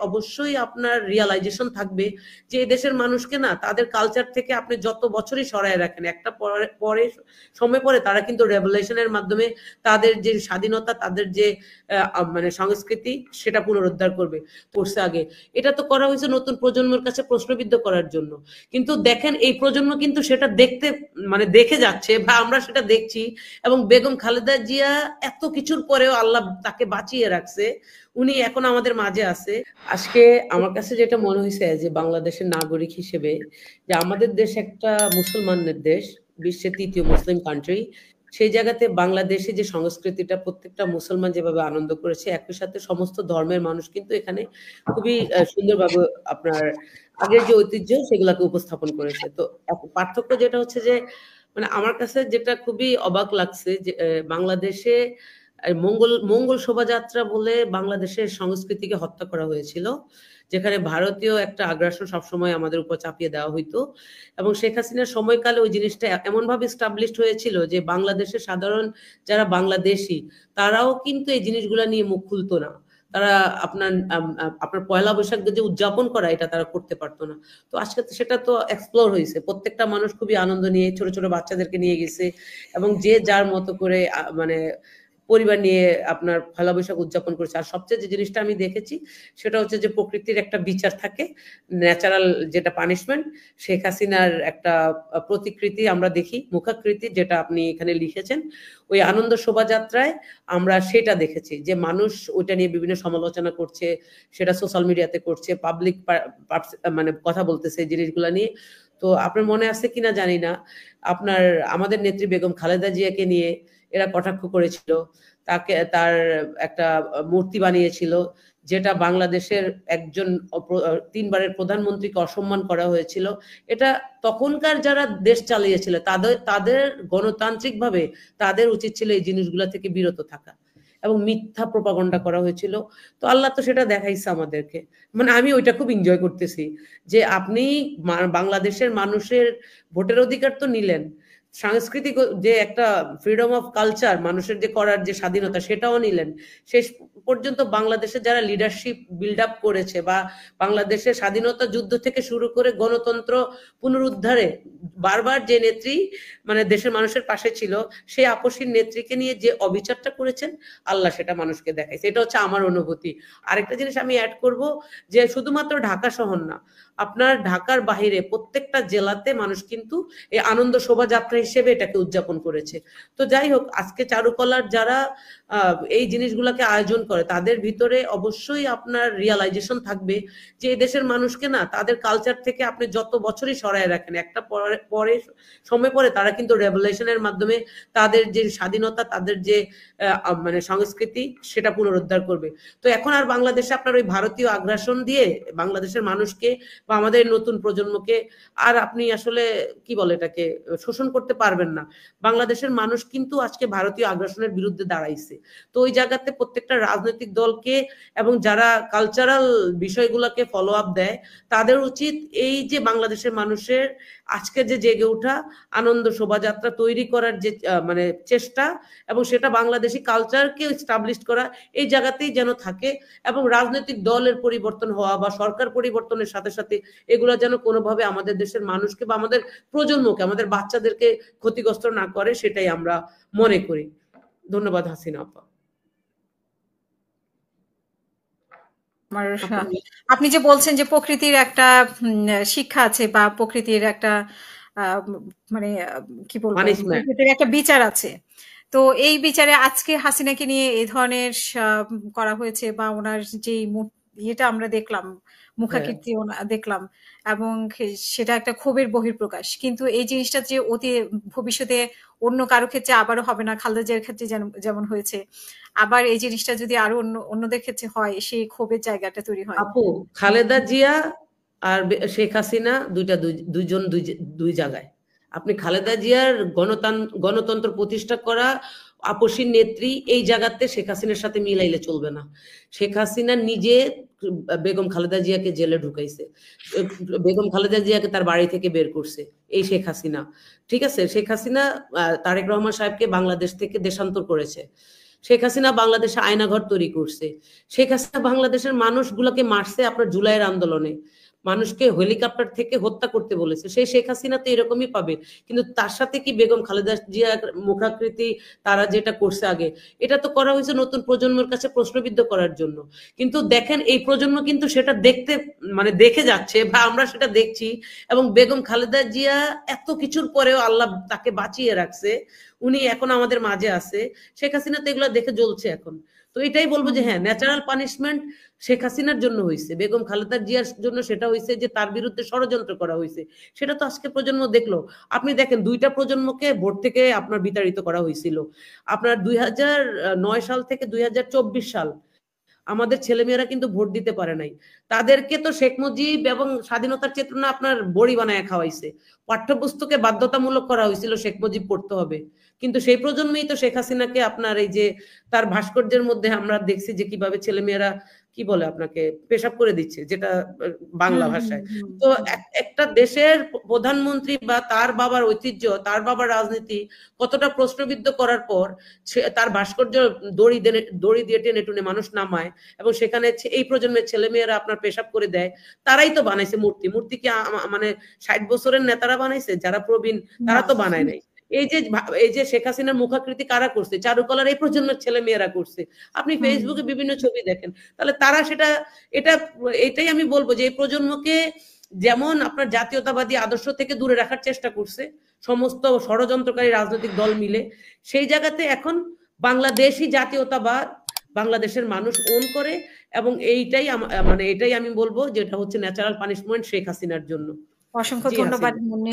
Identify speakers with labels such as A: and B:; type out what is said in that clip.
A: অবশ্যই আপনার রিয়ালাইজেশন থাকবে যে এই দেশের মানুষকে না তাদের কালচার থেকে আপনি যত বছরই সরায় রাখেন, একটা পরে সময় পরে তারা কিন্তু রেভলিউশনের মাধ্যমে তাদের যে স্বাধীনতা, তাদের যে মানে সংস্কৃতি, সেটা পুনরুদ্ধার করছে আগে। এটা তো করা হয়েছে নতুন প্রজন্মের কাছে প্রশ্নবিদ্ধ করার জন্য। কিন্তু দেখেন এই প্রজন্ম কিন্তু সেটা দেখতে মানে দেখে যাচ্ছে, বা আমরা সেটা দেখছি। এবং বেগম খালেদা জিয়া এত কিছুর পরেও আল্লাহ তাকে বাঁচিয়ে রাখছে, উনি এখন আমাদের মাঝে আছে। আজকে আমার কাছে যেটা মনে হয়েছে যে বাংলাদেশের নাগরিক হিসেবে, যে আমাদের দেশ একটা মুসলমানদের দেশ, বিশ্বের তৃতীয় মুসলিম কান্ট্রি। সেই জায়গাতে বাংলাদেশে যে সংস্কৃতিটা প্রত্যেকটা মুসলমান যেভাবে আনন্দ করেছে, একই সাথে সমস্ত ধর্মের মানুষ কিন্তু এখানে খুবই সুন্দরভাবে আপনার আগের যে ঐতিহ্য সেগুলাকে উপস্থাপন করেছে। তো পার্থক্য যেটা হচ্ছে যে, মানে আমার কাছে যেটা খুবই অবাক লাগছে যে বাংলাদেশে মঙ্গল মঙ্গল শোভাযাত্রা বলে বাংলাদেশের সংস্কৃতিকে হত্যা করা হয়েছিল, যেখানে ভারতীয় একটা আগ্রাসন সবসময় আমাদের উপর চাপিয়ে দেওয়া হইতো। এবং শেখ হাসিনার সময়কালে ওই জিনিসটা এমনভাবে স্টাবলিশড হয়েছিল যে বাংলাদেশের সাধারণ যারা বাংলাদেশি, তারাও কিন্তু এই জিনিসগুলা নিয়ে মুখ খুলতো না। তারা আপনার পয়লা বৈশাখ যে উদযাপন করা, এটা তারা করতে পারতো না। তো আজকে সেটা তো এক্সপ্লোর হয়েছে, প্রত্যেকটা মানুষ খুবই আনন্দ নিয়ে ছোট ছোট বাচ্চাদেরকে নিয়ে গেছে, এবং যে যার মতো করে মানে পরিবার নিয়ে আপনার পয়লা বৈশাখ উদযাপন করেছে। আর সবচেয়ে যে জিনিসটা আমি দেখেছি সেটা হচ্ছে যে প্রকৃতির একটা বিচার থাকে, ন্যাচারাল যেটা পানিশমেন্ট, শেখ হাসিনার একটা প্রতিকৃতি আমরা দেখি, মুখাকৃতি, যেটা আপনি এখানে লিখেছেন। ওই আনন্দ শোভাযাত্রায় আমরা সেটা দেখেছি যে মানুষ ওইটা নিয়ে বিভিন্ন সমালোচনা করছে, সেটা সোশ্যাল মিডিয়াতে করছে, পাবলিক মানে কথা বলতেছে জিনিসগুলো নিয়ে। তো আপনার মনে আছে কিনা জানি না, আপনার আমাদের নেত্রী বেগম খালেদা জিয়াকে নিয়ে এরা কটাক্ষ করেছিল, তাকে তার একটা মূর্তি বানিয়েছিল, যেটা বাংলাদেশের একজন 3বারের প্রধানমন্ত্রীকে অসম্মান করা হয়েছিল। এটা তখনকার যারা দেশ চালিয়েছিল তাদের গণতান্ত্রিকভাবে তাদের উচিত ছিল এই জিনিসগুলো থেকে বিরত থাকা, এবং মিথ্যা প্রপাগন্ডা করা হয়েছিল। তো আল্লাহ তো সেটা দেখাইছে আমাদেরকে। মানে আমি ওইটা খুব এনজয় করতেছি যে আপনি বাংলাদেশের মানুষের ভোটের অধিকার তো নিলেন, সাংস্কৃতিক যে একটা ফ্রিডম অফ কালচার, মানুষের যে করার যে স্বাধীনতা, সেটাও নিলেন। শেষ পর্যন্ত বাংলাদেশে যারা লিডারশিপ বিল্ড আপ করেছে, বা বাংলাদেশের স্বাধীনতা যুদ্ধ থেকে শুরু করে গণতন্ত্র পুনরুদ্ধারে বারবার যে নেত্রী মানে দেশের মানুষের পাশে ছিল, সেই আপসীর নেত্রীকে নিয়ে যে অবিচারটা করেছেন, আল্লাহ সেটা মানুষকে দেখাইছে। এটা হচ্ছে আমার অনুভূতি। আরেকটা জিনিস আমি অ্যাড করব, যে শুধুমাত্র ঢাকা শহর না, আপনার ঢাকার বাহিরে প্রত্যেকটা জেলাতে মানুষ কিন্তু এই আনন্দ শোভাযাত্রা হিসেবে এটাকে উদযাপন করেছে। তো যাই হোক, আজকে চারুকলার যারা এই জিনিসগুলোকে আয়োজন করে, তাদের ভিতরে অবশ্যই আপনার রিয়ালাইজেশন থাকবে যে এই দেশের মানুষকে না তাদের কালচার থেকে আপনি যত বছরই সরায় রাখেন, একটা পরে সময় পরে তারা কিন্তু রেভলিউশনের মাধ্যমে তাদের যে স্বাধীনতা, তাদের যে মানে সংস্কৃতি, সেটা পুনরুদ্ধার করবে। তো এখন আর বাংলাদেশে আপনার ওই ভারতীয় আগ্রাসন দিয়ে বাংলাদেশের মানুষকে বা আমাদের নতুন প্রজন্মকে আর আপনি আসলে কি বলে এটাকে শোষণ করতে পারবেন না। বাংলাদেশের মানুষ কিন্তু আজকে ভারতীয় আগ্রাসনের বিরুদ্ধে দাঁড়াইছে। তো ওই জায়গাতে প্রত্যেকটা রাজনৈতিক দলকে এবং যারা কালচারাল বিষয়গুলোকে ফলো আপ দেয়, তাদের উচিত এই যে বাংলাদেশের মানুষের আজকে যে জেগে ওঠা আনন্দ শোভাযাত্রা তৈরি করার যে মানে চেষ্টা, এবং সেটা বাংলাদেশি কালচারকে এস্টাবলিশ করা, এই জায়গাতেই যেন থাকে। এবং রাজনৈতিক দলের পরিবর্তন হওয়া বা সরকার পরিবর্তনের সাথে সাথে এগুলো যেন কোনোভাবে আমাদের দেশের মানুষকে বা আমাদের প্রজন্মকে, আমাদের বাচ্চাদেরকে ক্ষতিগ্রস্ত না করে, সেটাই আমরা মনে করি। ধন্যবাদ হাসিনা আপা।
B: আপনি যে বলছেন যে প্রকৃতির একটা শিক্ষা আছে, বা প্রকৃতির একটা মানে কি বলবো, প্রকৃতির একটা বিচার আছে। তো এই বিচারে আজকে হাসিনাকে নিয়ে এই ধরনের করা হয়েছে, বা ওনার যে ইয়েটা আমরা দেখলাম, মুখাকৃতি দেখলাম, এবং সেটা একটা ক্ষোভের বহিঃপ্রকাশ। কিন্তু এই জিনিসটা যে অতি ভবিষ্যতে অন্য কারো ক্ষেত্রে আবারও হবে না, খালেদা জিয়ার ক্ষেত্রে যেমন হয়েছে, আবার এই জিনিসটা যদি আরো অন্যদের ক্ষেত্রে হয়, সেই ক্ষোভের জায়গাটা তৈরি হয়।
A: আপু, খালেদা জিয়া আর শেখ হাসিনা দুইজন দুই জায়গায়। আপনি খালেদা জিয়ার গণতন্ত্র প্রতিষ্ঠা করা আপসী নেত্রী, এই জায়গাতে শেখ হাসিনার সাথে মিলাইলে চলবে না। শেখ হাসিনা নিজে বেগম খালেদা জিয়াকে জেলে ঢুকাইছে, বেগম খালেদা জিয়াকে তার বাড়ি থেকে বের করছে এই শেখ হাসিনা। ঠিক আছে, শেখ হাসিনা তারেক রহমান সাহেবকে বাংলাদেশ থেকে দেশান্তর করেছে। শেখ হাসিনা বাংলাদেশে আয়নাঘর তৈরি করছে। শেখ হাসিনা বাংলাদেশের মানুষগুলোকে মারছে আপনার জুলাইয়ের আন্দোলনে, মানুষকে হেলিকপ্টার থেকে হত্যা করতে বলেছে। সেই শেখ হাসিনা তো এরকমই পাবে, কিন্তু তার সাথে কি বেগম খালেদা জিয়ার মুখাকৃতি তারা যেটা করছে আগে, এটা তো করা হয়েছে নতুন প্রজন্মের কাছে প্রশ্নবিদ্ধ করার জন্য। কিন্তু দেখেন এই প্রজন্ম কিন্তু সেটা দেখতে মানে দেখে যাচ্ছে, বা আমরা সেটা দেখছি। এবং বেগম খালেদা জিয়া এত কিছুর পরেও আল্লাহ তাকে বাঁচিয়ে রাখছে, উনি এখন আমাদের মাঝে আছে। শেখ হাসিনা তো এগুলো দেখে জ্বলছে এখন। তো এটাই বলবো যে হ্যাঁ, ন্যাচারাল পানিশমেন্ট শেখ হাসিনার জন্য হয়েছে, বেগম খালেদা জিয়ার জন্য সেটা হয়েছে যে তার বিরুদ্ধে ষড়যন্ত্র করা হয়েছে, সেটা তো আজকে প্রজন্ম দেখলো। আপনি দেখেন দুইটা প্রজন্মকে ভোট থেকে আপনার বিতাড়িত করা হয়েছিল। আপনার 2009 সাল থেকে 2024 সাল আমাদের ছেলেমেয়েরা কিন্তু ভোট দিতে পারে নাই। তাদেরকে তো শেখ মুজিব এবং স্বাধীনতার চেতনা আপনার বড়ি বানায় খাওয়াইছে, পাঠ্যপুস্তকে বাধ্যতামূলক করা হয়েছিল শেখ মুজিব পড়তে হবে। কিন্তু সেই প্রজন্মেই তো শেখ হাসিনাকে আপনার এই যে তার ভাস্কর্যের মধ্যে আমরা দেখছি যে কিভাবে ছেলেমেয়েরা কি বলে আপনাকে পেশাব করে দিচ্ছে, যেটা বাংলা ভাষায়। তো একটা দেশের প্রধানমন্ত্রী বা তার বাবার ঐতিহ্য, তার বাবার রাজনীতি কতটা প্রশ্নবিদ্ধ করার পর তার ভাস্কর্য দড়ি দিয়ে টেনে টুনে মানুষ নামায়, এবং সেখানে এই প্রজন্মের ছেলেমেয়েরা আপনার পেশাব করে দেয়। তারাই তো বানাইছে মূর্তি। মূর্তি কি মানে 60 বছরের নেতারা বানাইছে? যারা প্রবীণ তারা তো বানায় নাই। এই যে শেখ হাসিনার মুখাকৃতি কারা করছে? চারুকলার এই প্রজন্মের ছেলে মেয়েরা করছে। আপনি ফেসবুকে বিভিন্ন ছবি দেখেন, তাহলে তারা এটাই আমি বলবো যে এই প্রজন্মকে যেমন আপনার জাতীয়তাবাদী আদর্শ থেকে দূরে রাখার চেষ্টা করছে সমস্ত ষড়যন্ত্রকারী রাজনৈতিক দল মিলে, সেই জায়গাতে এখন বাংলাদেশি জাতীয়তাবাদ বাংলাদেশের মানুষ ওন করে। এবং এটাই আমি বলবো যেটা হচ্ছে ন্যাচারাল পানিশমেন্ট শেখ হাসিনার জন্য।
B: অসংখ্য ধন্যবাদ মুন্নি।